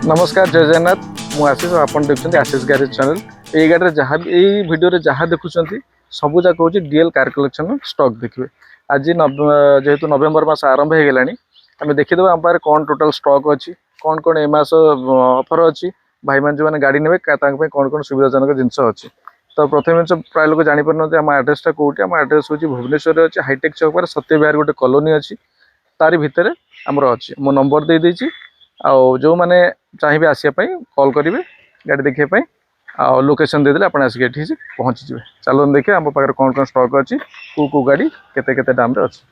नमस्कार जय जगन्नाथ मु आशीष आपन देखुछन्ती आशीष गैरेज चैनल। ये गाड़ी जहाँ ये वीडियो जहाँ देखुछन्ती सबू जाक हूँ डीएल कार कलेक्शन स्टॉक देखिए। आज जेहेतु नवेम्बर मास आरंभ हो गलानी आम देखीदेव आम पाखे कौन टोटाल स्टॉक अच्छी कौन कौन ए मास ऑफर अच्छी भाई मान जो मैंने गाड़ी ने कौन कौन सुविधाजनक जिनस अच्छी। तो प्रथम जिन प्राय लोग जापर आम आड्रेसटा कौटी आम आड्रेस हूँ भुवनेश्वर अच्छे हाईटेक चौक पर सत्य विहार गोटे कॉलोनी अच्छी तारी भितर आमर अच्छी मो नंबर दे देती आउ जो मैंने चाहिए आसापी कॉल करेंगे गाड़ी देखा आ लोकेशन देदेले आप आसिक पहुँची जाए। चलो देखिए आम पाखे कौन कौन स्टॉक अच्छी कौ गाड़ी केते दाम अच्छी।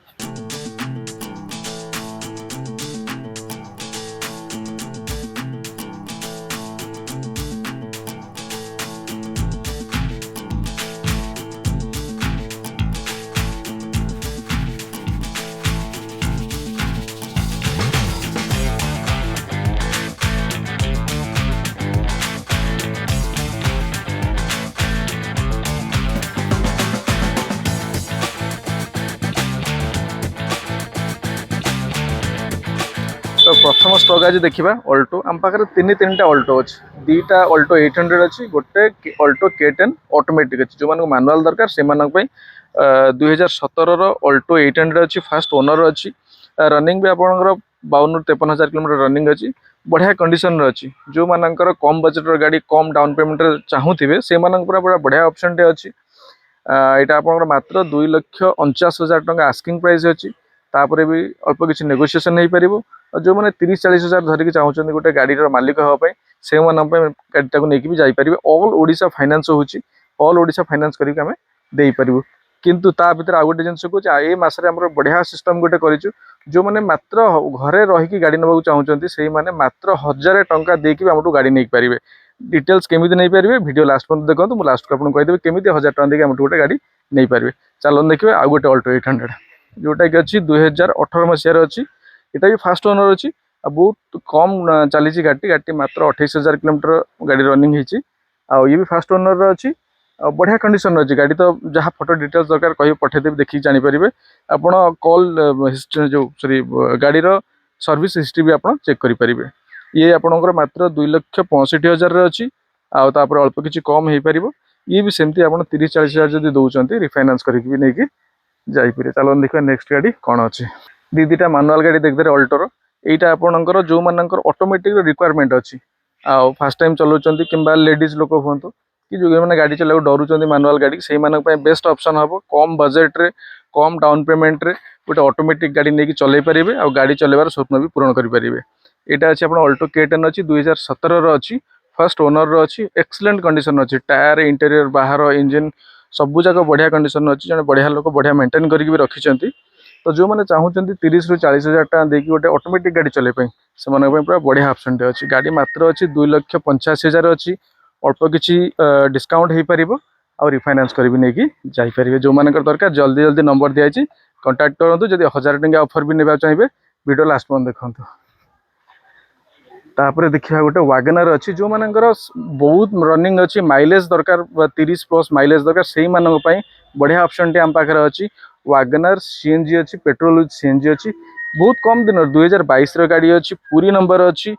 तो प्रथम स्टॉक आज देखा अल्टो आम पाखे तीन टा अल्टो अच्छी दीटा अल्टो 800 अच्छी गोटे अल्टो K10 ऑटोमेटिक अच्छी जो मानक मैनुअल दरकार से 2017 अल्टो 800 अच्छी फास्ट ओनर अच्छी रनिंग भी आपंकर 52-53 हज़ार किलोमीटर रनिंग अच्छी बढ़िया कंडीशन अच्छी जो मानकर कम बजेट गाड़ी कम डाउन पेमेंट चाहूथे से पूरा बढ़िया ऑप्शन टे अच्छी। यहाँ आप मात्र 2,49,000 टंका आस्किंग प्राइस अच्छी तापर भी अल्प किसी नेगोशिएशन हो पार जो मैंने 30-40 हज़ार धरिकी चाहते गोटे गाड़ी मालिक हाँपाई से गाड़ीटा को लेकिन जापर ऑल ओडिशा फाइनान्स होची ऑल ओडिशा फाइनान्स करके आम देपारू किंतु ता भीतर आ गोटे जिनस कौच ए मसरे आम बढ़िया सिस्टम गोटे करूँ जो मैंने मात्र घरे रहीकि गाड़ी नवा चाहते से मैंने मात्र 1000 टंका देकी आम गाड़ी नहीं पारे डिटेल्स केमी नहीं पारे वीडियो लास्ट पर्यंत देखो मुझे लास्ट को आपको कहीदेवी केमी 1000 टंका देकी आम गोटे गाड़ी नहीं पारे। चलो देखिए आ गोटे अल्टो 800 जोटा कि अच्छी 2018 मसीहार अच्छी यहाँ भी फास्ट ओनर अच्छी बहुत कम चली गाड़ी मात्र 28,000 किलोमीटर गाड़ी रनिंग होती ये भी फास्ट ओनर अच्छी बढ़िया कंडीशन अच्छी गाड़ी तो जहाँ फोटो डिटेल्स दरकार कह पठेदेवी देखिए जानीपर आपड़ कॉल हिस्ट्री जो सॉरी गाड़ी सर्विस हिस्ट्री भी आप चेक करेंगे। ये आपंकर मात्र 2,65,000 अच्छी आपर अल्प किसी कम हो पार ये भी सेमती आप 30-40 हज़ार जब दौरान रिफाइनान्स करके नहीं जापे। चलो देखिए नेक्स्ट गाड़ी कौन अच्छी दीटा मानुआल गाड़ी देखते अल्टोर यहाँ आपंकर जो मानकर ऑटोमेटिक रिक्वायरमेंट अच्छी आउ फास्ट टाइम चलाउछन्ती किंबा लेडीज लोक हूँ कि जो मैंने गाड़ी चलाक डरुंच मानुआल गाड़ी से बेस्ट ऑप्शन हम कम बजेट रे कम डाउन पेमेंट रे गोटे ऑटोमेटिक गाड़ी नहीं चल पारे आ गाड़ी चलेबार स्वप्न भी पूरण करेंगे। यहाँ अच्छी आप अल्टो K10 अच्छी 2017 अच्छी फर्स्ट ओनर अच्छी एक्सीलेंट कंडीशन अच्छी टायर इंटेरियर बाहर इंजिन सबू जाक बढ़िया कंडीशन अच्छी जब बढ़िया लोक बढ़िया मेंटेन करके रखिंट तो जो मैंने चाहते 30-40 हज़ार टका देकी गोटे ऑटोमेटिक गाड़ी चलैपाई से पूरा बढ़िया ऑप्शन टे अच्छी गाड़ी मात्र अच्छी 2,85,000 अच्छी अल्प किसी डिस्काउंट हो पार आ रिफाइनान्स कर नहीं जापर जो मान दरकार जल्दी जल्दी नंबर दिखाई कांटेक्ट करूँ जब 1000 टंका ऑफर भी ने चाहिए वीडियो लास्ट पर्यंत देखो। तापर देखा गोटे वागनर अच्छी जो मानकर बहुत रनिंग अच्छी माइलेज दरकार 30+ माइलेज दरकार से बढ़िया ऑप्शन टे आम पाखे अच्छी वागनर CNG अच्छी पेट्रोल विथ CNG अच्छी बहुत कम दिन 2022 गाड़ी अच्छी पूरी नंबर अच्छी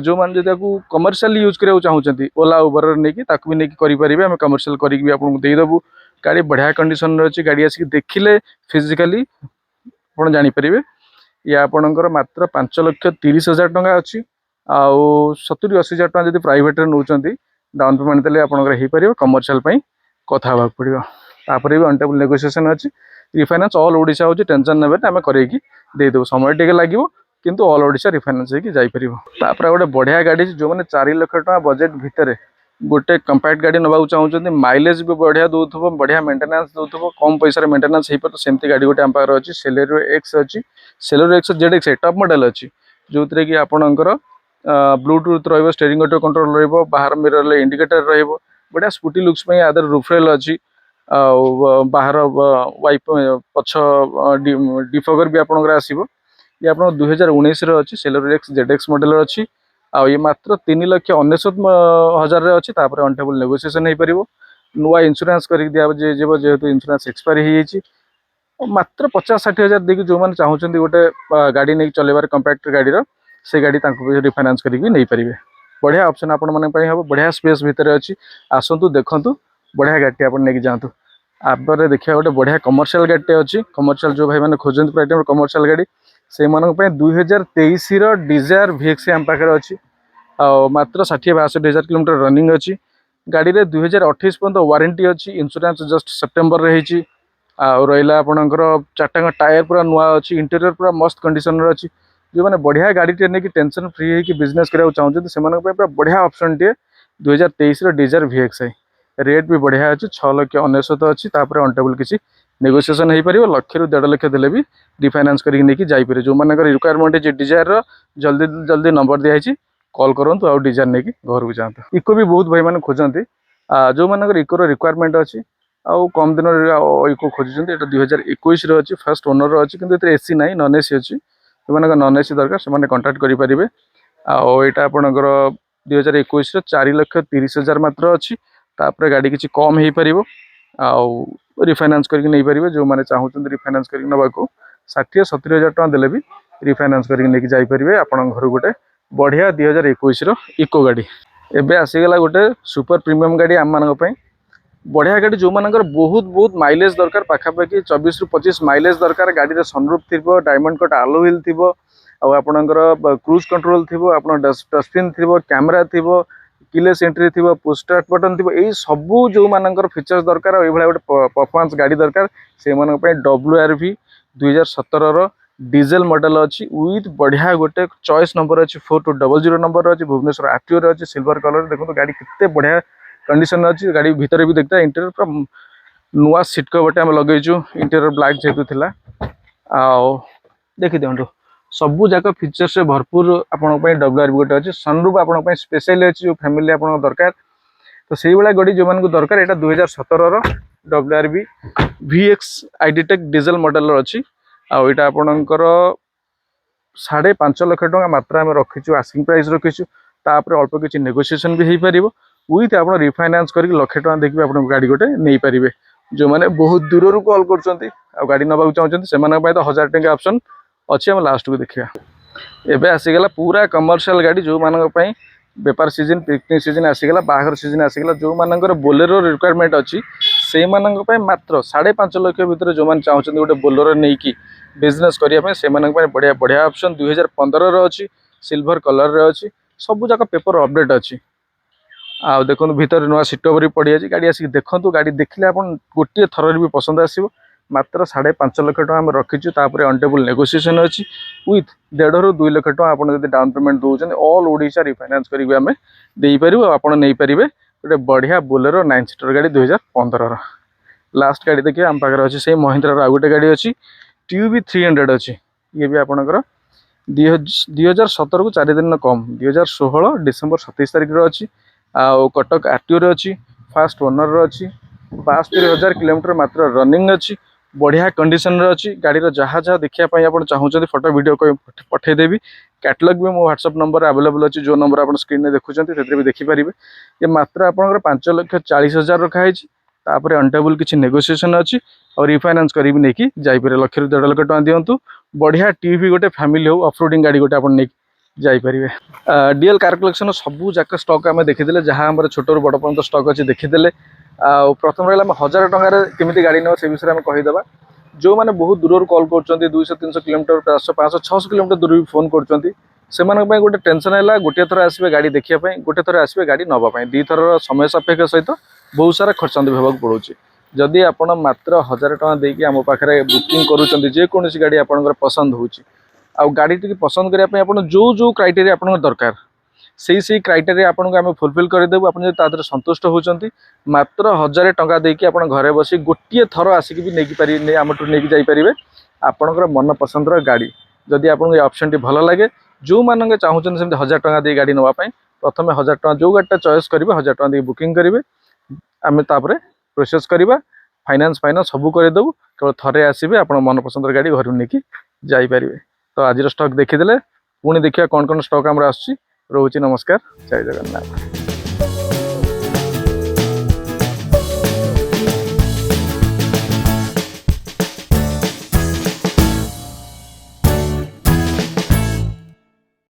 जो मैंने जो कमर्शियल यूज कराया चाहते ओला उबर नहीं भी नहीं करेंगे आम कमर्शियल करके आपको देदेबू गाड़ी बढ़िया कंडीशन अच्छी गाड़ी आसिक देखिले फिजिकाली आप जापर ये आपणकर मात्र 5,30,000 टंका अच्छी आउ 70-80 हज़ार टंका जब प्राइवेट नौ डाउन पेमेंट देते आपंकर कमर्शियल कथा पड़ो तापर भी अनटेबल नेगोशिएशन अच्छी रिफाइनान्स ऑल ओडिशा हो टेंशन ने आम करके देदेव समय टे लगे किंतु ऑल ओडिशा रिफाइनान्स होपर गोटे बढ़िया गाड़ी जो मैंने 4 लाख टका बजेट भितर गोटे कंपैक्ट गाड़ी नवा चाहते माइलेज भी बढ़िया दौर बढ़िया मेंटेनेंस दौर कम पैसा मेंटेनेंस हो पारे सेमती गाड़ी गोटे आम पाखे अच्छी सेलेरियो X अच्छी Celerio X ZX top model अच्छी जो थी कि आपणकर ब्लूटूथ स्टीयरिंग ऑटो कंट्रोल बाहर मिरर इंडिकेटर बढ़िया स्कूटी लुक्स आदर रूफरेल अच्छी बाहर वाइप पछ डिफगर भी आपंकर आसो ये आप 2019 अच्छी सेलेरियो X ZX मॉडल अच्छी ये मात्र 3,99,000 अच्छी अनटेबल नेगोशिएशन हो पार नुआ इंश्योरेंस कर दिया जेहेतु इंश्योरेंस एक्सपायरी हो मात्र 50-60 हज़ार देखिए जो मैंने चाहते गोटे गाड़ी नहीं चलेबार कंपैक्ट गाड़ी से गाड़ी रिफाइनान्स करके नहीं पारे। बढ़िया ऑप्शन आपण मन हम, बढ़िया स्पेस भितर अच्छी। आसतु देखु बढ़िया गाड़ी आप नहीं जातु। आगे देखिए गोटे बढ़िया कमर्शियल गाड़ी अच्छी। कमर्शियल जो भाई मैंने खोजते पूरा टाइम कमर्शियल गाड़ी से 2023 डिजायर VX आम पाखे अच्छी। मात्र 60-62,000 किलोमीटर रनिंग अच्छी। गाड़ी में 2028 पर्यंत वारंटी अच्छी। इंश्योरेंस जस्ट सेप्टेम्बर रही। रहा आपणकर 4टा टायर पूरा नुआ अच्छी। इंटीरियर पूरा मस्त कंडीशन अच्छी। जो मैंने बढ़िया गाड़ी टे नहीं टेंशन फ्री है बिजनेस करने चाहते से पूरा बढ़िया ऑप्शन टे 2023 डिजायर VX। रेट भी बढ़िया अच्छी। 6,99,000 अच्छी। अनटेबल किसी नेगोशिएशन हो पार। 1,00,000 ରୁ 1.5 लक्ष देले भी रिफाइनान्स करके नहीं जापे। जो मान रिक्वायरमेंट है डिजायर जल्दी जल्दी नंबर दिखाई कॉल करूँ आउ डिजायर नहीं घर को जातु। इको भी बहुत भाई मैंने खोजती। जो मान इकोर रिक्वायरमेंट अच्छी आउ कम दिन इको खोजुंट। 2021 अच्छी। फास्ट ओनर अच्छी कि एसी ना नन एसी अच्छी। जो मैंने नन एसी दरकार से कंटाक्ट करेंगे। आईटा आपणकर 2021 4,30,000 मात्र अच्छी। तापर गाड़ी किसी कम हो पार आउ रिफाइनान्स करके नहीं पारे। जो मैंने चाहते रिफाइनान्स करके नवाको 60-70,000 टका देले भी रिफाइनान्स करके नहीं जापे। आपण घर गोटे बढ़िया 2021 इको गाड़ी एबे आसीगला गोटे सुपर प्रीमियम गाड़ी आम मान बढ़िया गाड़ी। जो मान बहुत बहुत माइलेज दरकार पाखापाखि 24 ରୁ 25 माइलेज दरकार। गाड़ी रे सनरूफ थी, डायमंड कट आलो व्हील थी, आपणकर क्रूज कंट्रोल थी, आप डस्टबिन थी, कैमेरा थी, कीलेस एंट्री थी, पुश स्टार्ट बटन थी। यही सबू जो मानकर फीचर्स दरकार ये गोटे परफॉर्मेंस गाड़ी दरकार से WRV 2017 डीजेल मॉडल अच्छी। विथ बढ़िया गोटे चॉइस नंबर अच्छी 4200 नंबर अच्छी। भुवनेश्वर आरटीओ अच्छी सिल्वर कलर। देखो गाड़ी कितने बढ़िया कंडीशन अच्छी। गाड़ी भीतर भी देखता इंटीरियर पूरा नुआ सीट कवर आम लगेचु। इंटीरियर ब्लैक जेहतु थिला देखी दिंटू सबू जाक फीचर्स भरपूर आपण WRV गोटे अच्छी। सनरूफ आपण स्पेशल अच्छी जो फैमिली आप दरकार तो से भाया गाड़ी जो मानक दरकार यहाँ 2017 WRV VX आईडीटेक डीजेल मॉडल अच्छी। आईटा आपणकर 5.5 लाख टका मात्रा आम रखीचु। Asking price रखीचु। तापर अल्प किसी नेगोशिएशन भी हो पार। विथ आप रिफाइनान्स करके 1,00,000 टका देखिए आप गाड़ी गोटे नहीं पारे। जो मैंने बहुत दूर कॉल कर गाड़ी नवा चाहते से तो 1,000 टका ऑप्शन अच्छी। आम लास्ट को देखा एबे आसीगला पूरा कमर्शियल गाड़ी। जो मान बेपार सीजन पिकनिक सीजन आसीगला बाहर सीजन आसीगला। जो मानकर बोलेरो रिक्वायरमेंट अच्छी से मात्र 5.5 लाख भितर जो मैंने चाहते गोटे बोलेरो नहीं कि बिजनेस करने से बढ़िया बढ़िया ऑप्शन 2015 अच्छी। सिल्वर कलर अच्छी। सबू जाक पेपर अपडेट अच्छी। आ देखो भीतर नुआ सीट कवर पड़ी जाए। गाड़ी आसिक देखो गाड़ी देखिले आप गोटे थर भी पसंद आसो। मात्र 5.5 लाख टका आम रखीचु। अनटेबल नेगोशिएशन अच्छी। विथ 1.5 ରୁ 2 ଲକ୍ଷ ଟଙ୍କା आप डाउन पेमेंट दौरान ऑल ओडिशा रिफाइनान्स करके आम देपर आप नहीं पारे। गोटे बढ़िया बोलेरो 9 सीटर गाड़ी 2015 लास्ट गाड़ी देखिए आम पाखे अच्छी। से महिंद्रा आउ गोटे गाड़ी अच्छी TUV 300 अच्छी। ये भी आपणकर 2017 को 4 दिन कम 2016 डिसेम्बर 27 तारिख अच्छी। आ कटक आरटीओ अच्छी। फास्ट ओनर अच्छी। 72,000 किलोमीटर मात्र रनिंग अच्छी। बढ़िया कंडीशन अच्छी। गाड़ी जहाँ जहाँ देखापी आप चाहते फोटो वीडियो पठेदेवी। कैटलॉग भी मो व्हाट्सएप नंबर अवेलेबल अच्छी। जो नंबर आप स्क्रीन में देखुं से भी देखिपारे। ये मात्र आप 5,40,000 रखाई। तापर अनटेबल किसी नेगोशिएशन अच्छी और रिफाइनान्स करी नहीं जापे। 1,00,000 ରୁ 1.5 ଲକ୍ଷ ଟଙ୍କା दिंतु। बढ़िया टीवी गोटे फैमिली हो ऑफरोडिंग गाड़ी गोटे आप नहीं जापे। डीएल कार कलेक्शन सबू जाक स्टॉक आम देखीदे जहाँ आम छोट रू बड़ पर्यटन स्टॉक अच्छी देखीदे। प्रथम रहा 1,000 टकर केमी गाड़ी ना से विषय में कहीदेवा। जो मैंने बहुत दूर कॉल कर 200-300 किलोमीटर 500-600 किलोमीटर दूर भी फोन कर गोटे टेंशन है। गोटे थर आसवे गाड़ी देखापी गोटे थर आसवे गाड़ी नापी 2 थर समय सापेक्ष सहित बहुत सारा खर्चांत होगा पड़ोची। जदि आप मात्र 1,000 टका देकी आम पाखे बुकिंग करूँ जेकोसी गाड़ी आपंकर पसंद हो गाड़ी टी पसंद करने जो जो क्राइटेरिया आप दरकार से क्राइटेरिया आपको आम फुलफिल करदेबू। आप संतुष्ट होती मात्र 1,000 टका देकी आप घरे बस गोटे थर आसिक भी नहीं आम नहीं जापे। आपणकर मन पसंदर गाड़ी जदि आपको ये ऑप्शन टी भल लगे जो मैंने चाहते 1,000 टका दे गाड़ी नापी प्रथम 1,000 टका जो गाड़ीटा चॉइस करेंगे 1,000 टका दे बुकिंग करेंगे। आम तापर प्रोसेस करवा फाइनान्स सब करदेबू। केवल थरे आसवे आप मन पसंद गाड़ी घर नहीं जापे। तो आज स्टॉक देखीदे पुणी देखिए कौन कौन स्टॉक आम रोचे। नमस्कार जय जगन्नाथ।